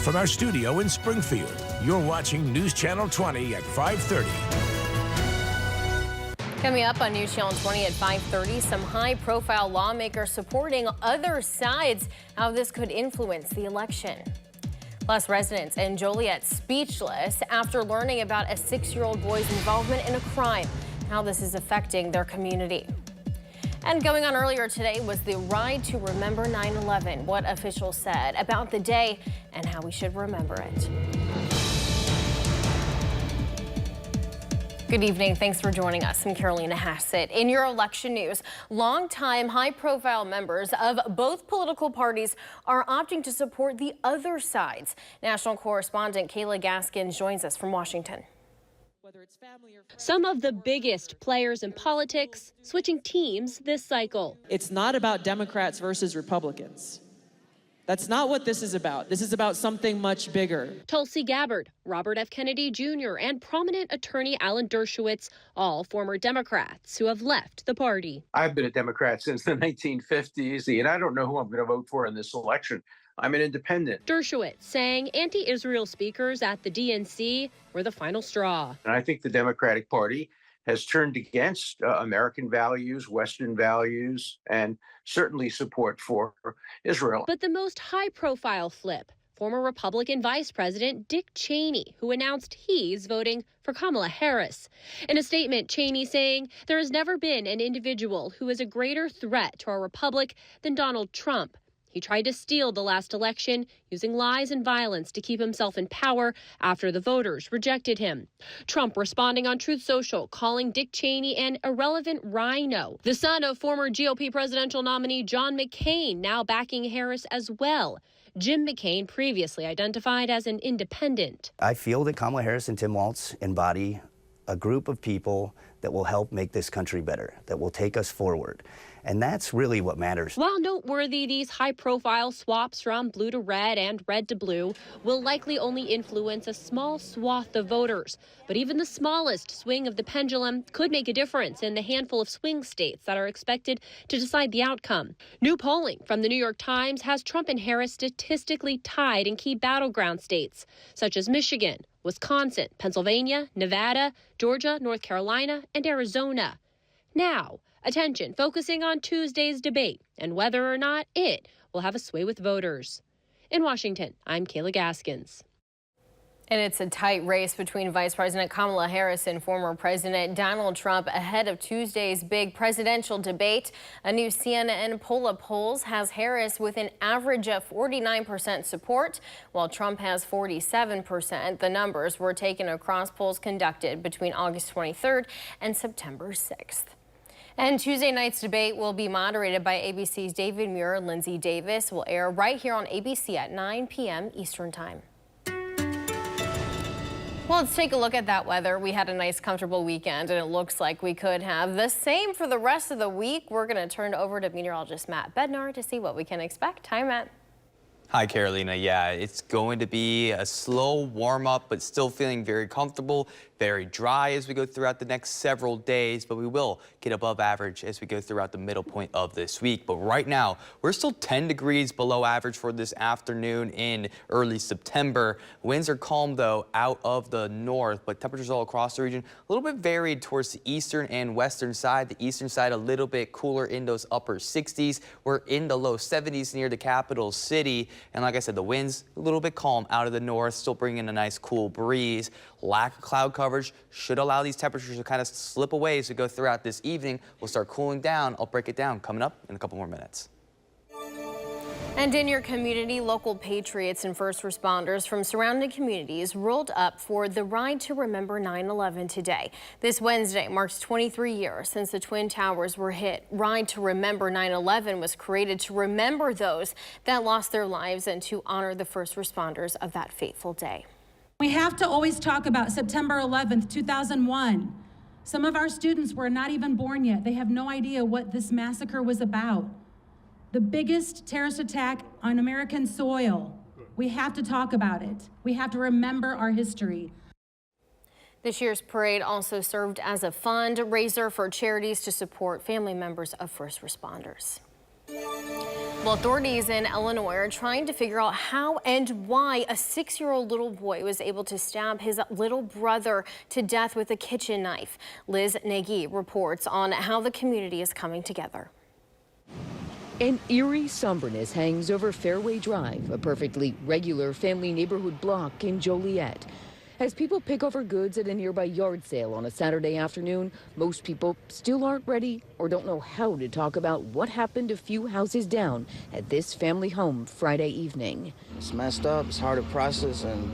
from our studio in Springfield. You're watching News Channel 20 at 5:30. Coming up on News Channel 20 at 5:30, some high-profile lawmakers supporting other sides, how this could influence the election. Plus, residents in Joliet speechless after learning about a 6-year-old boy's involvement in a crime, how this is affecting their community. And going on earlier today was the Ride to Remember 9/11, what officials said about the day and how we should remember it. Good evening. Thanks for joining us. I'm Caroleina Hassett. In your election news, longtime high-profile members of both political parties are opting to support the other sides. National correspondent Kayla Gaskins joins us from Washington. Some of the biggest players in politics switching teams this cycle. It's not about Democrats versus Republicans. That's not what this is about. This is about something much bigger. Tulsi Gabbard, Robert F. Kennedy Jr., and prominent attorney Alan Dershowitz, all former Democrats who have left the party. I've been a Democrat since the 1950s, and I don't know who I'm going to vote for in this election. I'm an independent. Dershowitz saying anti-Israel speakers at the DNC were the final straw. And I think the Democratic Party has turned against American values, Western values, and certainly support for Israel. But the most high-profile flip, former Republican Vice President Dick Cheney, who announced he's voting for Kamala Harris. In a statement, Cheney saying there has never been an individual who is a greater threat to our republic than Donald Trump. He tried to steal the last election using lies and violence to keep himself in power after the voters rejected him. Trump responding on Truth Social, calling Dick Cheney an irrelevant rhino. The son of former GOP presidential nominee John McCain now backing Harris as well. Jim McCain, previously identified as an independent. I feel that Kamala Harris and Tim Walz embody a group of people that will help make this country better, that will take us forward. And that's really what matters. While noteworthy, these high-profile swaps from blue to red and red to blue will likely only influence a small swath of voters. But even the smallest swing of the pendulum could make a difference in the handful of swing states that are expected to decide the outcome. New polling from the New York Times has Trump and Harris statistically tied in key battleground states, such as Michigan, Wisconsin, Pennsylvania, Nevada, Georgia, North Carolina, and Arizona. Now, attention focusing on Tuesday's debate and whether or not it will have a sway with voters. In Washington, I'm Kayla Gaskins. And it's a tight race between Vice President Kamala Harris and former President Donald Trump ahead of Tuesday's big presidential debate. A new CNN poll of polls has Harris with an average of 49% support, while Trump has 47%. The numbers were taken across polls conducted between August 23rd and September 6th. And Tuesday night's debate will be moderated by ABC's David Muir and Lindsay Davis. Will air right here on ABC at 9 p.m. Eastern Time. Well, let's take a look at that weather. We had a nice, comfortable weekend, and it looks like we could have the same for the rest of the week. We're going to turn it over to meteorologist Matt Bednar to see what we can expect. Hi, Matt. Hi, Carolina. Yeah, it's going to be a slow warm-up, but still feeling very comfortable, very dry as we go throughout the next several days, but we will get above average as we go throughout the middle point of this week. But right now, we're still 10 degrees below average for this afternoon in early September. Winds are calm, though, out of the north, but temperatures all across the region a little bit varied towards the eastern and western side. The eastern side a little bit cooler in those upper 60s. We're in the low 70s near the capital city. And like I said, the winds a little bit calm out of the north, still bringing a nice cool breeze. Lack of cloud coverage should allow these temperatures to kind of slip away as we go throughout this evening. We'll start cooling down. I'll break it down coming up in a couple more minutes. And in your community, local patriots and first responders from surrounding communities rolled up for the Ride to Remember 9/11 today. This Wednesday marks 23 years since the Twin Towers were hit. Ride to Remember 9/11 was created to remember those that lost their lives and to honor the first responders of that fateful day. We have to always talk about September 11th, 2001. Some of our students were not even born yet. They have no idea what this massacre was about. The biggest terrorist attack on American soil. We have to talk about it. We have to remember our history. This year's parade also served as a fundraiser for charities to support family members of first responders. Well, authorities in Illinois are trying to figure out how and why a 6-year-old little boy was able to stab his little brother to death with a kitchen knife. Liz Nagy reports on how the community is coming together. An eerie somberness hangs over Fairway Drive, a perfectly regular family neighborhood block in Joliet. As people pick over goods at a nearby yard sale on a Saturday afternoon, most people still aren't ready or don't know how to talk about what happened a few houses down at this family home Friday evening. It's messed up, it's hard to process, and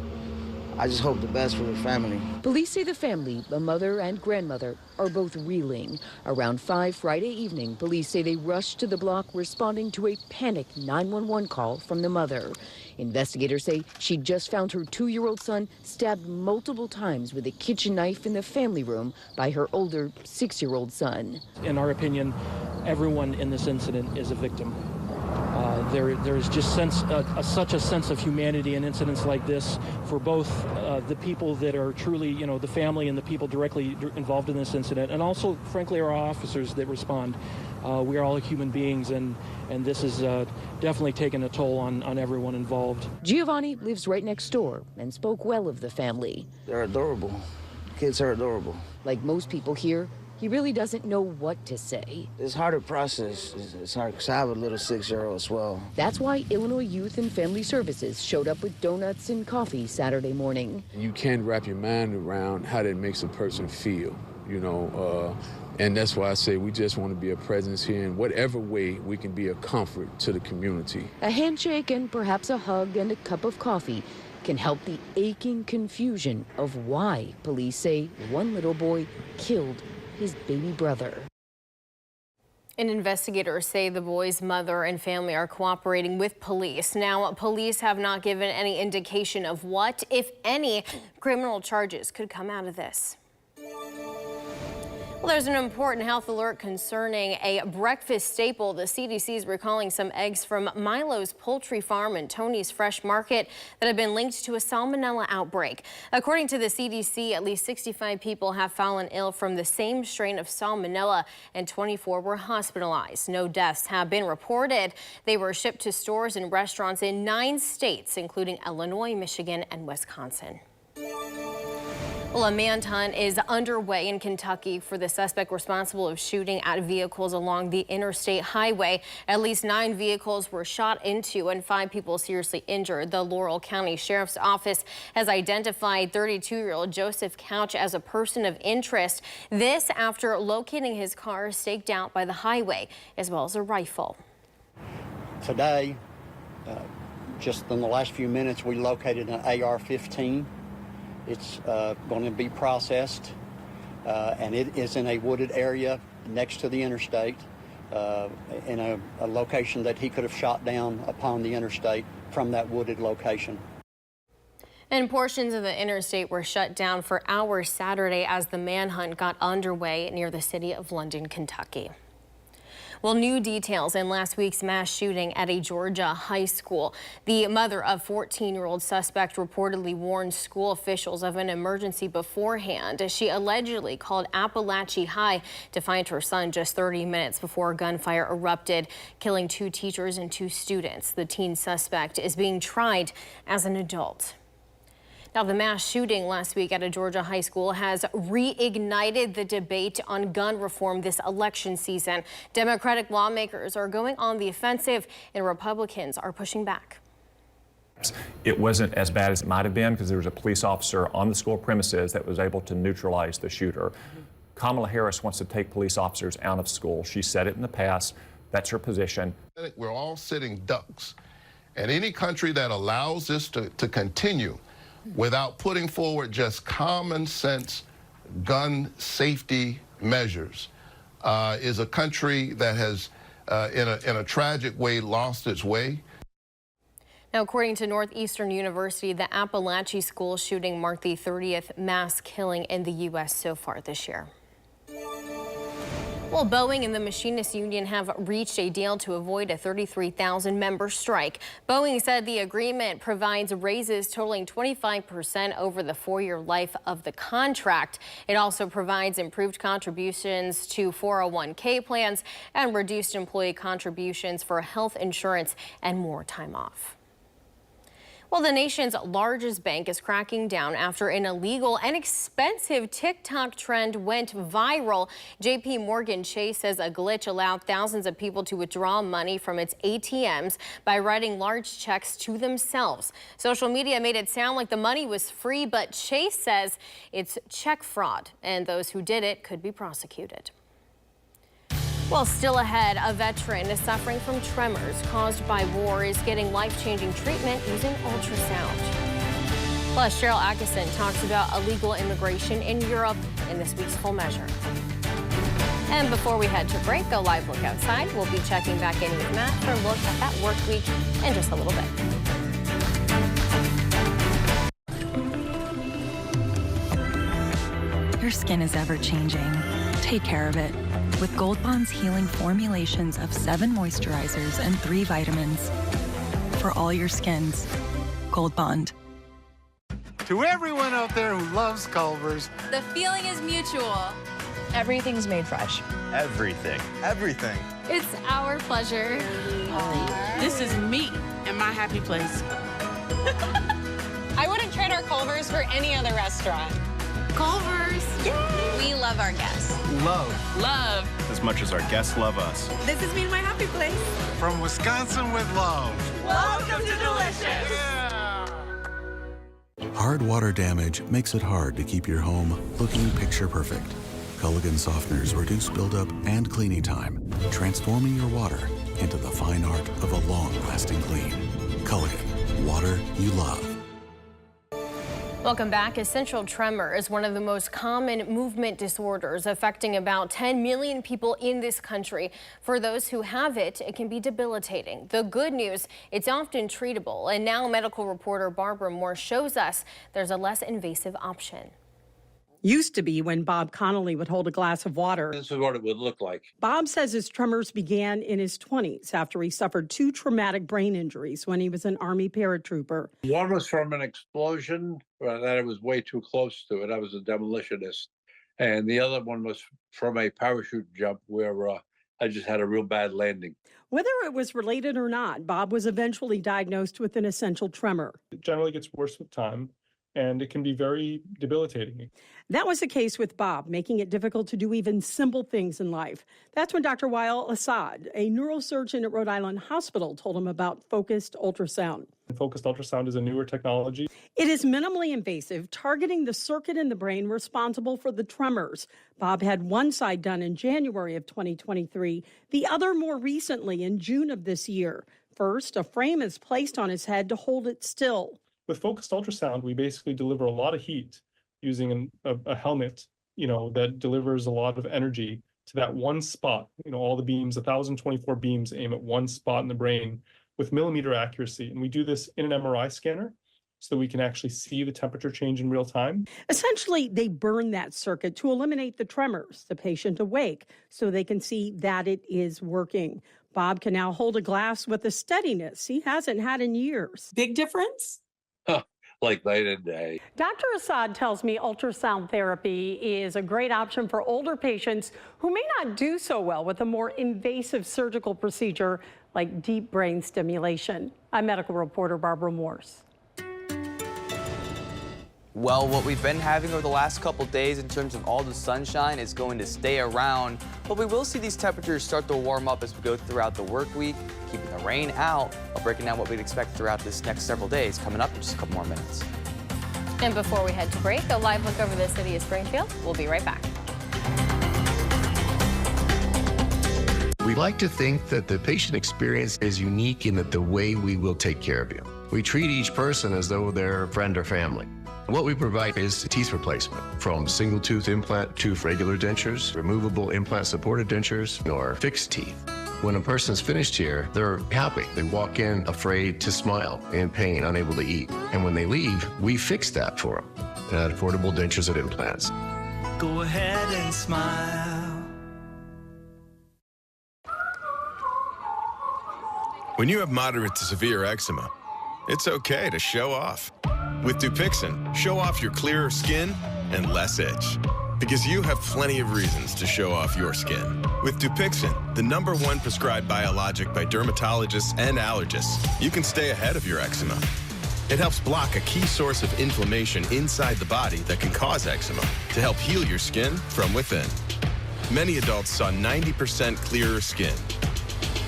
I just hope the best for the family. Police say the family, a mother and grandmother, are both reeling. Around 5 Friday evening, police say they rushed to the block responding to a panicked 911 call from the mother. Investigators say she just found her 2-year-old son stabbed multiple times with a kitchen knife in the family room by her older 6-year-old son. In our opinion, everyone in this incident is a victim. There is just such a sense of humanity in incidents like this for both the people that are truly, the family and the people directly involved in this incident, and also, frankly, our officers that respond. We are all human beings, and this is definitely taken a toll on everyone involved. Giovanni lives right next door and spoke well of the family. They're adorable. Kids are adorable. Like most people here, he really doesn't know what to say. It's hard to process. It's hard because I have a little 6-year-old as well. That's why Illinois Youth and Family Services showed up with donuts and coffee Saturday morning. You can't wrap your mind around how that makes a person feel, and that's why I say we just want to be a presence here in whatever way we can be a comfort to the community. A handshake and perhaps a hug and a cup of coffee can help the aching confusion of why police say one little boy killed his baby brother. And investigators say the boy's mother and family are cooperating with police. Now, police have not given any indication of what, if any, criminal charges could come out of this. Well, there's an important health alert concerning a breakfast staple. The CDC is recalling some eggs from Milo's Poultry Farm and Tony's Fresh Market that have been linked to a salmonella outbreak. According to the CDC, at least 65 people have fallen ill from the same strain of salmonella, and 24 were hospitalized. No deaths have been reported. They were shipped to stores and restaurants in 9 states, including Illinois, Michigan, and Wisconsin. Well, a manhunt is underway in Kentucky for the suspect responsible of shooting at vehicles along the interstate highway. At least 9 vehicles were shot into and 5 people seriously injured. The Laurel County Sheriff's Office has identified 32-year-old Joseph Couch as a person of interest. This after locating his car staked out by the highway, as well as a rifle. Today, just in the last few minutes, we located an AR-15. It's going to be processed, and it is in a wooded area next to the interstate, in a location that he could have shot down upon the interstate from that wooded location. And portions of the interstate were shut down for hours Saturday as the manhunt got underway near the city of London, Kentucky. Well, new details in last week's mass shooting at a Georgia high school. The mother of 14-year-old suspect reportedly warned school officials of an emergency beforehand. She allegedly called Appalachia High to find her son just 30 minutes before gunfire erupted, killing 2 teachers and 2 students. The teen suspect is being tried as an adult. Now, the mass shooting last week at a Georgia high school has reignited the debate on gun reform this election season. Democratic lawmakers are going on the offensive, and Republicans are pushing back. It wasn't as bad as it might have been because there was a police officer on the school premises that was able to neutralize the shooter. Kamala Harris wants to take police officers out of school. She said it in the past. That's her position. We're all sitting ducks. And any country that allows this to continue without putting forward just common sense gun safety measures is a country that has, in a tragic way, lost its way. Now, according to Northeastern University, the Appalachia school shooting marked the 30th mass killing in the U.S. so far this year. Well, Boeing and the Machinists Union have reached a deal to avoid a 33,000-member strike. Boeing said the agreement provides raises totaling 25% over the 4-year life of the contract. It also provides improved contributions to 401k plans and reduced employee contributions for health insurance and more time off. Well, the nation's largest bank is cracking down after an illegal and expensive TikTok trend went viral. JP Morgan Chase says a glitch allowed thousands of people to withdraw money from its ATMs by writing large checks to themselves. Social media made it sound like the money was free, but Chase says it's check fraud, and those who did it could be prosecuted. Well, still ahead, a veteran is suffering from tremors caused by war is getting life-changing treatment using ultrasound. Plus, Sharyl Attkisson talks about illegal immigration in Europe in this week's Full Measure. And before we head to break, a live look outside. We'll be checking back in with Matt for a look at that work week in just a little bit. Your skin is ever-changing. Take care of it with Gold Bond's healing formulations of 7 moisturizers and 3 vitamins. For all your skins, Gold Bond. To everyone out there who loves Culver's, the feeling is mutual. Everything's made fresh. Everything. Everything. It's our pleasure. This is me and my happy place. I wouldn't trade our Culver's for any other restaurant. Culver's. Yay! We love our guests. Love. As much as our guests love us. This is me and my happy place. From Wisconsin with love. Welcome to Delicious. Yeah. Hard water damage makes it hard to keep your home looking picture perfect. Culligan softeners reduce buildup and cleaning time, transforming your water into the fine art of a long-lasting clean. Culligan, water you love. Welcome back. Essential tremor is one of the most common movement disorders affecting about 10 million people in this country. For those who have it, it can be debilitating. The good news, it's often treatable. And now medical reporter Barbara Morse shows us there's a less invasive option. Used to be when Bob Connolly would hold a glass of water. This is what it would look like. Bob says his tremors began in his 20s after he suffered 2 traumatic brain injuries when he was an Army paratrooper. One was from an explosion that I was way too close to it. I was a demolitionist. And the other one was from a parachute jump where I just had a real bad landing. Whether it was related or not, Bob was eventually diagnosed with an essential tremor. It generally gets worse with time, and it can be very debilitating. That was the case with Bob, making it difficult to do even simple things in life. That's when Dr. Wael Assad, a neurosurgeon at Rhode Island Hospital, told him about focused ultrasound. Focused ultrasound is a newer technology. It is minimally invasive, targeting the circuit in the brain responsible for the tremors. Bob had one side done in January of 2023, the other more recently in June of this year. First, a frame is placed on his head to hold it still. With focused ultrasound, we basically deliver a lot of heat using a helmet, that delivers a lot of energy to that one spot. All the beams, 1,024 beams aim at one spot in the brain with millimeter accuracy. And we do this in an MRI scanner so that we can actually see the temperature change in real time. Essentially, they burn that circuit to eliminate the tremors, the patient awake, so they can see that it is working. Bob can now hold a glass with a steadiness he hasn't had in years. Big difference? Like night and day. Dr. Assad tells me ultrasound therapy is a great option for older patients who may not do so well with a more invasive surgical procedure like deep brain stimulation. I'm medical reporter Barbara Morse. Well, what we've been having over the last couple days in terms of all the sunshine is going to stay around, but we will see these temperatures start to warm up as we go throughout the work week, keeping the rain out, while breaking down what we'd expect throughout this next several days coming up in just a couple more minutes. And before we head to break, a live look over the city of Springfield. We'll be right back. We like to think that the patient experience is unique in that the way we will take care of you. We treat each person as though they're a friend or family. What we provide is teeth replacement, from single tooth implant to regular dentures, removable implant supported dentures, or fixed teeth. When a person's finished here, they're happy. They walk in afraid to smile, in pain, unable to eat. And when they leave, we fix that for them. Affordable dentures and implants. Go ahead and smile. When you have moderate to severe eczema, it's okay to show off. With Dupixent, show off your clearer skin and less itch. Because you have plenty of reasons to show off your skin. With Dupixent, the #1 prescribed biologic by dermatologists and allergists, you can stay ahead of your eczema. It helps block a key source of inflammation inside the body that can cause eczema to help heal your skin from within. Many adults saw 90% clearer skin.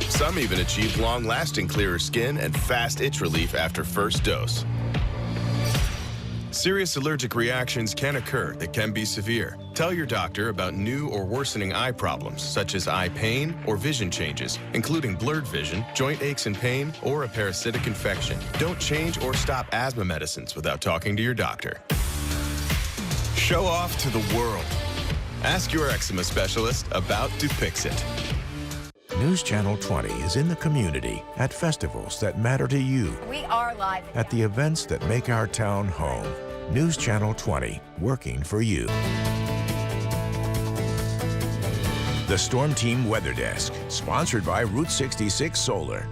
Some even achieved long-lasting clearer skin and fast itch relief after first dose. Serious allergic reactions can occur that can be severe. Tell your doctor about new or worsening eye problems, such as eye pain or vision changes, including blurred vision, joint aches and pain, or a parasitic infection. Don't change or stop asthma medicines without talking to your doctor. Show off to the world. Ask your eczema specialist about Dupixent. News Channel 20 is in the community at festivals that matter to you. We are live. At the events that make our town home. News Channel 20, working for you. The Storm Team Weather Desk, sponsored by Route 66 Solar.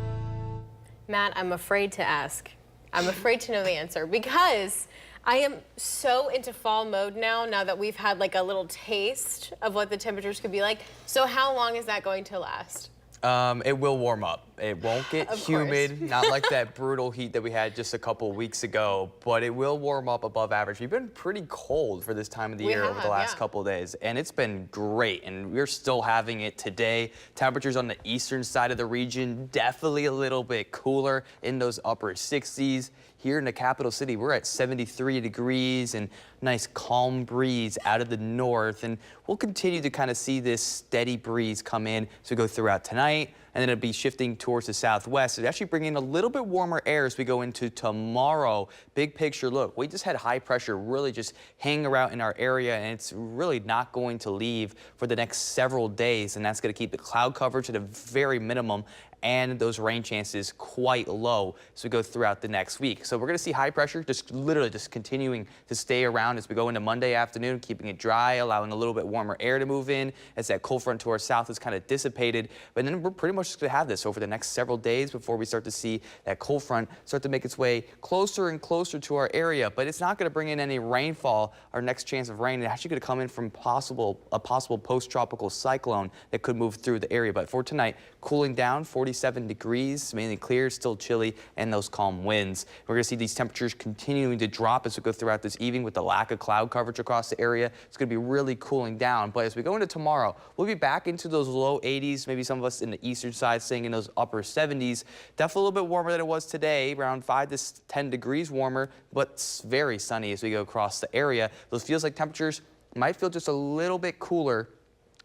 Matt, I'm afraid to ask. I'm afraid to know the answer because I am so into fall mode now that we've had like a little taste of what the temperatures could be like. So how long is that going to last? It will warm up. It won't get humid, not like that brutal heat that we had just a couple weeks ago, but it will warm up above average. We've been pretty cold for this time of the year over the last couple of days, and it's been great, and we're still having it today. Temperatures on the eastern side of the region, definitely a little bit cooler in those upper 60s. Here in the capital city, we're at 73 degrees and nice calm breeze out of the north. And we'll continue to kind of see this steady breeze come in as we go throughout tonight. And then it'll be shifting towards the southwest. It's actually bringing a little bit warmer air as we go into tomorrow. Big picture look, we just had high pressure really just hanging around in our area, and it's really not going to leave for the next several days. And that's going to keep the cloud coverage at a very minimum and those rain chances quite low as we go throughout the next week. So we're going to see high pressure just literally just continuing to stay around as we go into Monday afternoon, keeping it dry, allowing a little bit warmer air to move in as that cold front to our south is kind of dissipated. But then we're pretty much just going to have this over the next several days before we start to see that cold front start to make its way closer and closer to our area. But it's not going to bring in any rainfall. Our next chance of rain is actually going to come in from a possible post-tropical cyclone that could move through the area. But for tonight, cooling down, 47 degrees, mainly clear, still chilly, and those calm winds. We're going to see these temperatures continuing to drop as we go throughout this evening with the lack of cloud coverage across the area. It's going to be really cooling down. But as we go into tomorrow, we'll be back into those low 80s, maybe some of us in the eastern side staying in those upper 70s. Definitely a little bit warmer than it was today, around 5 to 10 degrees warmer, but very sunny as we go across the area. Those feels like temperatures might feel just a little bit cooler.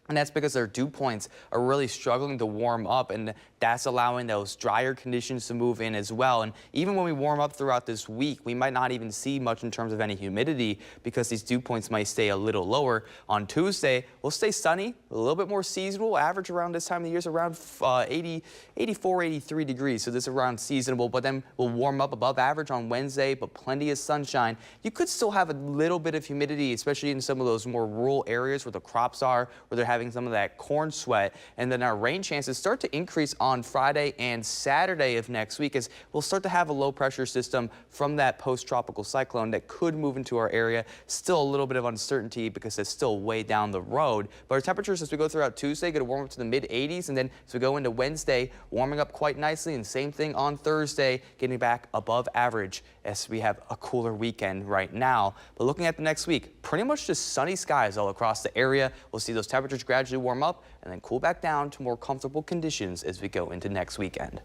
And that's because their dew points are really struggling to warm up, and that's allowing those drier conditions to move in as well. And even when we warm up throughout this week, we might not even see much in terms of any humidity because these dew points might stay a little lower. On Tuesday, we'll stay sunny, a little bit more seasonal. Average around this time of the year is around 84, 83 degrees. So this is around seasonable, but then we'll warm up above average on Wednesday, but plenty of sunshine. You could still have a little bit of humidity, especially in some of those more rural areas where the crops are, where they're having some of that corn sweat. And then our rain chances start to increase on Friday and Saturday of next week as we'll start to have a low pressure system from that post-tropical cyclone that could move into our area. Still a little bit of uncertainty because it's still way down the road. But our temperatures as we go throughout Tuesday going to warm up to the mid 80s, and then as we go into Wednesday, warming up quite nicely, and same thing on Thursday, getting back above average as we have a cooler weekend right now. But looking at the next week, pretty much just sunny skies all across the area. We'll see those temperatures gradually warm up and then cool back down to more comfortable conditions as we go into next weekend.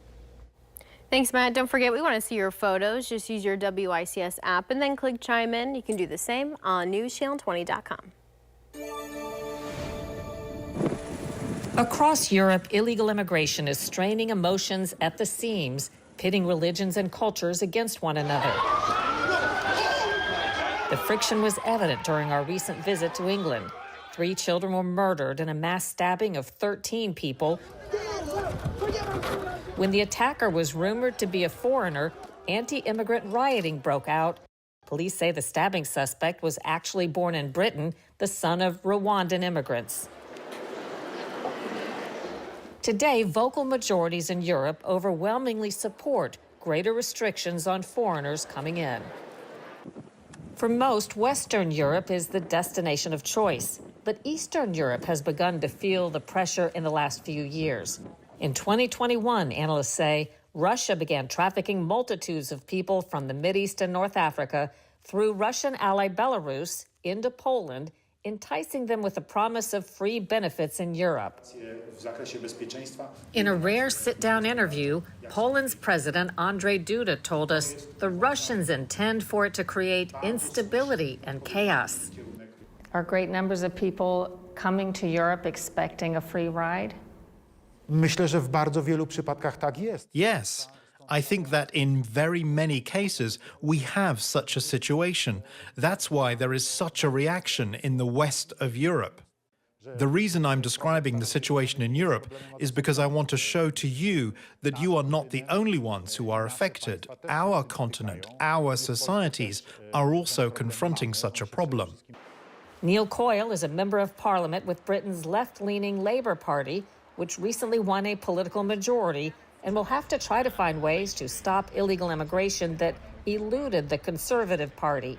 Thanks, Matt. Don't forget, we want to see your photos. Just use your WICS app and then click chime in. You can do the same on NewsChannel20.com. Across Europe, illegal immigration is straining emotions at the seams, pitting religions and cultures against one another. The friction was evident during our recent visit to England. 3 children were murdered in a mass stabbing of 13 people. When the attacker was rumored to be a foreigner, anti-immigrant rioting broke out. Police say the stabbing suspect was actually born in Britain, the son of Rwandan immigrants. Today, vocal majorities in Europe overwhelmingly support greater restrictions on foreigners coming in. For most, Western Europe is the destination of choice, but Eastern Europe has begun to feel the pressure in the last few years. In 2021, analysts say Russia began trafficking multitudes of people from the Mideast and North Africa through Russian ally Belarus into Poland, enticing them with the promise of free benefits in Europe. In a rare sit-down interview, Poland's President Andrzej Duda told us the Russians intend for it to create instability and chaos. Are great numbers of people coming to Europe expecting a free ride? Myślę, że w bardzo wielu przypadkach tak jest. Yes. I think that in very many cases, we have such a situation. That's why there is such a reaction in the west of Europe. The reason I'm describing the situation in Europe is because I want to show to you that you are not the only ones who are affected. Our continent, our societies are also confronting such a problem. Neil Coyle is a member of parliament with Britain's left-leaning Labour Party, which recently won a political majority and will have to try to find ways to stop illegal immigration that eluded the Conservative Party.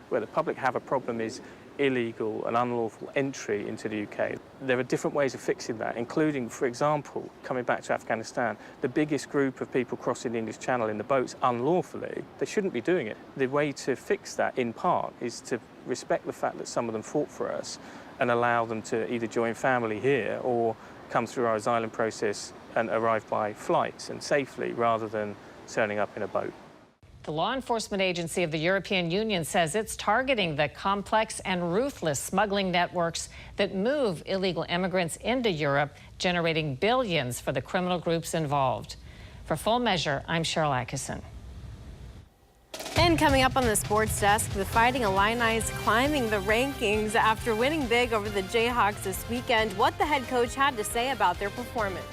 Where the public have a problem is illegal and unlawful entry into the UK. There are different ways of fixing that, including, for example, coming back to Afghanistan, the biggest group of people crossing the English Channel in the boats unlawfully, they shouldn't be doing it. The way to fix that, in part, is to respect the fact that some of them fought for us and allow them to either join family here or come through our asylum process and arrive by flight and safely rather than turning up in a boat. The law enforcement agency of the European Union says it's targeting the complex and ruthless smuggling networks that move illegal immigrants into Europe, generating billions for the criminal groups involved. For Full Measure, I'm Sharyl Attkisson. And coming up on the sports desk, the Fighting Illini's climbing the rankings after winning big over the Jayhawks this weekend. What the head coach had to say about their performance.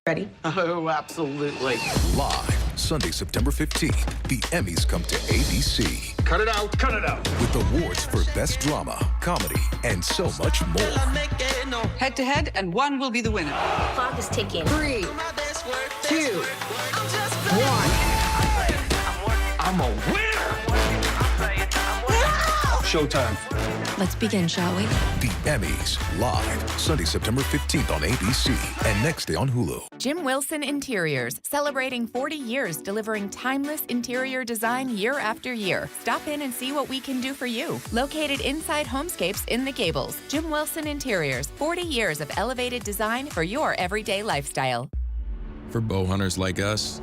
Ready? Oh, absolutely. Live, Sunday, September 15th, the Emmys come to ABC. Cut it out, cut it out. With awards for Best Drama, Comedy, and so much more. Head to head, and one will be the winner. Clock is ticking. 3, 2, 1. I'm a winner! Showtime. Let's begin, shall we? The Emmys, live, Sunday, September 15th on ABC and next day on Hulu. Jim Wilson Interiors, celebrating 40 years delivering timeless interior design year after year. Stop in and see what we can do for you. Located inside Homescapes in the Gables. Jim Wilson Interiors, 40 years of elevated design for your everyday lifestyle. For bow hunters like us,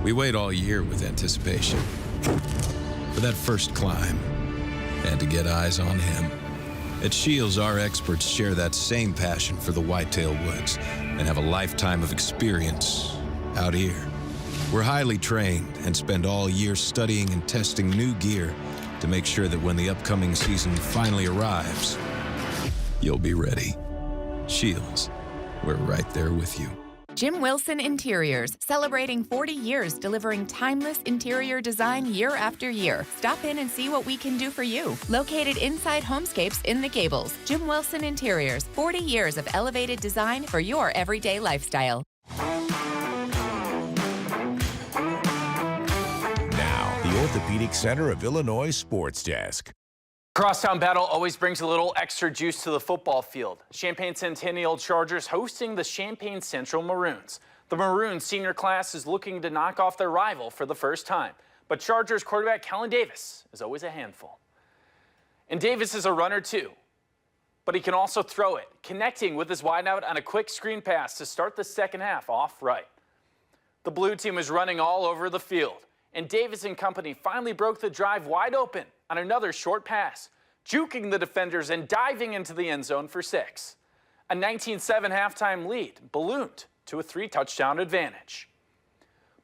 we wait all year with anticipation. For that first climb, and to get eyes on him. At Shields, our experts share that same passion for the whitetail woods and have a lifetime of experience out here. We're highly trained and spend all year studying and testing new gear to make sure that when the upcoming season finally arrives, you'll be ready. Shields, we're right there with you. Jim Wilson Interiors, celebrating 40 years delivering timeless interior design year after year. Stop in and see what we can do for you. Located inside Homescapes in the Gables. Jim Wilson Interiors, 40 years of elevated design for your everyday lifestyle. Now, the Orthopedic Center of Illinois Sports Desk. Crosstown battle always brings a little extra juice to the football field. Champaign Centennial Chargers hosting the Champaign Central Maroons. The Maroons senior class is looking to knock off their rival for the first time. But Chargers quarterback Kellen Davis is always a handful. And Davis is a runner too, but he can also throw it, connecting with his wideout on a quick screen pass to start the second half off right. The blue team was running all over the field, and Davis and company finally broke the drive wide open on another short pass, juking the defenders and diving into the end zone for 6. A 19-7 halftime lead ballooned to a 3-touchdown advantage.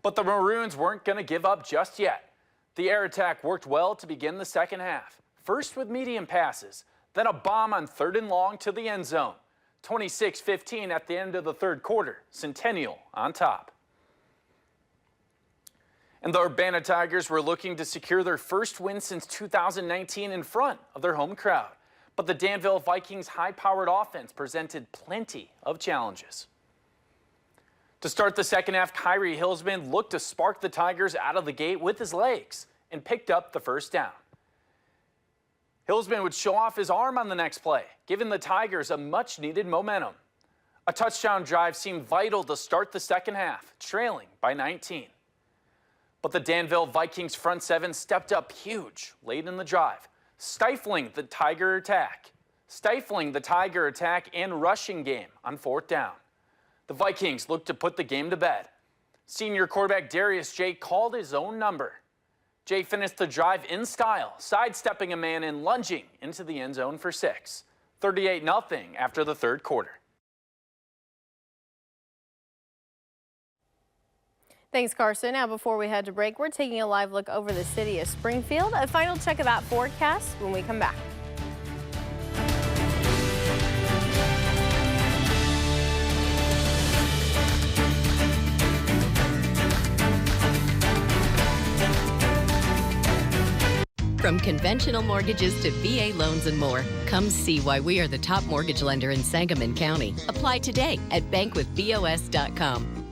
But the Maroons weren't going to give up just yet. The air attack worked well to begin the second half, first with medium passes, then a bomb on 3rd and long to the end zone. 26-15 at the end of the third quarter, Centennial on top. And the Urbana Tigers were looking to secure their first win since 2019 in front of their home crowd. But the Danville Vikings' high-powered offense presented plenty of challenges. To start the second half, Kyrie Hillsman looked to spark the Tigers out of the gate with his legs and picked up the first down. Hillsman would show off his arm on the next play, giving the Tigers a much-needed momentum. A touchdown drive seemed vital to start the second half, trailing by 19. But the Danville Vikings front seven stepped up huge late in the drive, stifling the Tiger attack and rushing game on fourth down. The Vikings looked to put the game to bed. Senior quarterback Darius Jay called his own number. Jay finished the drive in style, sidestepping a man and lunging into the end zone for 6. 38-0 after the third quarter. Thanks, Carson. Now, before we head to break, we're taking a live look over the city of Springfield. A final check of that forecast when we come back. From conventional mortgages to VA loans and more, come see why we are the top mortgage lender in Sangamon County. Apply today at bankwithbos.com.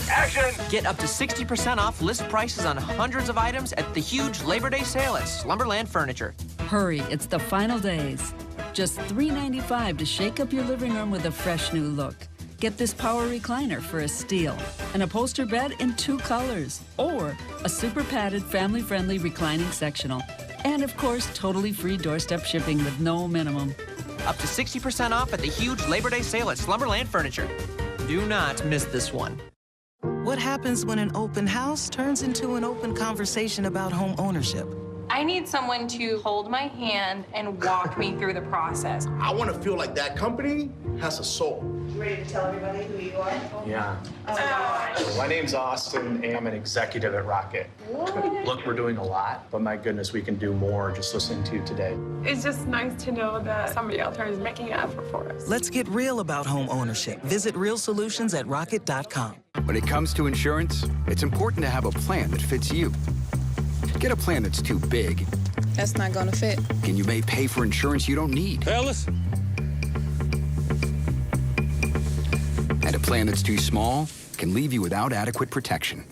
Action! Get up to 60% off list prices on hundreds of items at the huge Labor Day sale at Slumberland Furniture. Hurry, it's the final days. Just $3.95 to shake up your living room with a fresh new look. Get this power recliner for a steal, an upholstered bed in 2 colors, or a super padded family-friendly reclining sectional. And of course, totally free doorstep shipping with no minimum. Up to 60% off at the huge Labor Day sale at Slumberland Furniture. Do not miss this one. What happens when an open house turns into an open conversation about home ownership? I need someone to hold my hand and walk me through the process. I want to feel like that company has a soul. You ready to tell everybody who you are? Yeah. Oh, gosh. My name's Austin, and I'm an executive at Rocket. What? Look, we're doing a lot, but my goodness, we can do more just listening to you today. It's just nice to know that somebody out there is making an effort for us. Let's get real about home ownership. Visit realsolutions@rocket.com. When it comes to insurance, it's important to have a plan that fits you. Get a plan that's too big. That's not gonna fit. And you may pay for insurance you don't need. Fellas. And a plan that's too small can leave you without adequate protection.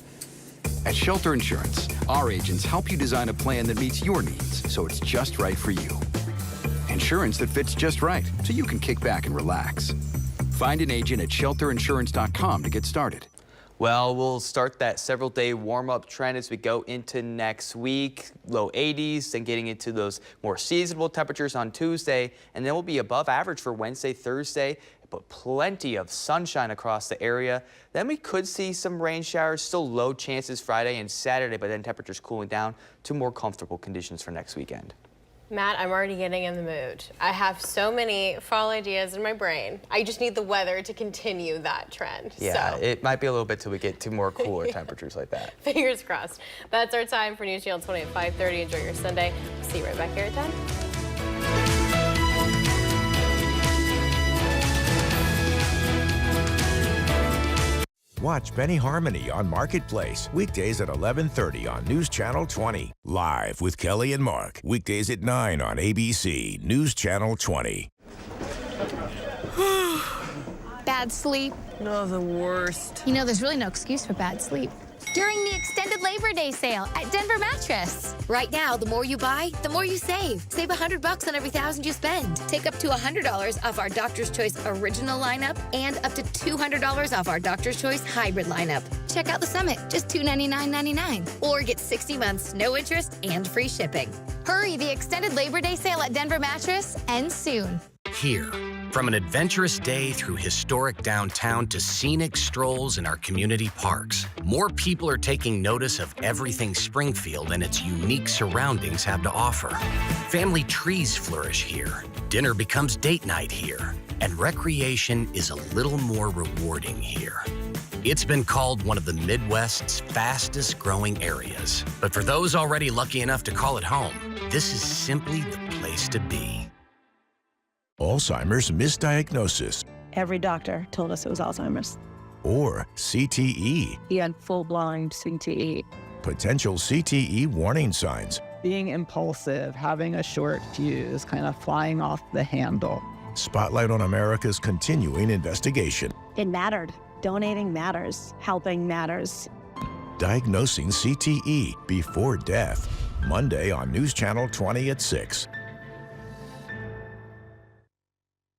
At Shelter Insurance, our agents help you design a plan that meets your needs so it's just right for you. Insurance that fits just right so you can kick back and relax. Find an agent at shelterinsurance.com to get started. Well, we'll start that several-day warm-up trend as we go into next week. Low 80s, then getting into those more seasonable temperatures on Tuesday, and then we'll be above average for Wednesday, Thursday, but plenty of sunshine across the area. Then we could see some rain showers, still low chances Friday and Saturday, but then temperatures cooling down to more comfortable conditions for next weekend. Matt, I'm already getting in the mood. I have so many fall ideas in my brain. I just need the weather to continue that trend. Yeah, so. It might be a little bit till we get to more cooler temperatures like that. Fingers crossed. That's our time for News Channel 20 at 5:30. Enjoy your Sunday. See you right back here at 10. Watch Benny Harmony on Marketplace, weekdays at 11:30 on News Channel 20. Live with Kelly and Mark, weekdays at 9 on ABC, News Channel 20. Bad sleep. No, the worst. You know, there's really no excuse for bad sleep. During the extended Labor Day sale at Denver Mattress. Right now, the more you buy, the more you save. Save $100 on every $1,000 you spend. Take up to $100 off our Doctor's Choice Original lineup and up to $200 off our Doctor's Choice Hybrid lineup. Check out the Summit, just $299.99. Or get 60 months, no interest, and free shipping. Hurry, the extended Labor Day sale at Denver Mattress ends soon. Here, from an adventurous day through historic downtown to scenic strolls in our community parks, more people are taking notice of everything Springfield and its unique surroundings have to offer. Family trees flourish here, dinner becomes date night here, and recreation is a little more rewarding here. It's been called one of the Midwest's fastest growing areas. But for those already lucky enough to call it home, this is simply the place to be. Alzheimer's misdiagnosis, Every doctor told us it was Alzheimer's. or CTE. He had full-blown CTE. Potential CTE warning signs. Being impulsive, having a short fuse, kind of flying off the handle. Spotlight on America's continuing investigation. It mattered. Donating matters. Helping matters. Diagnosing CTE before death. Monday on News Channel 20 at 6.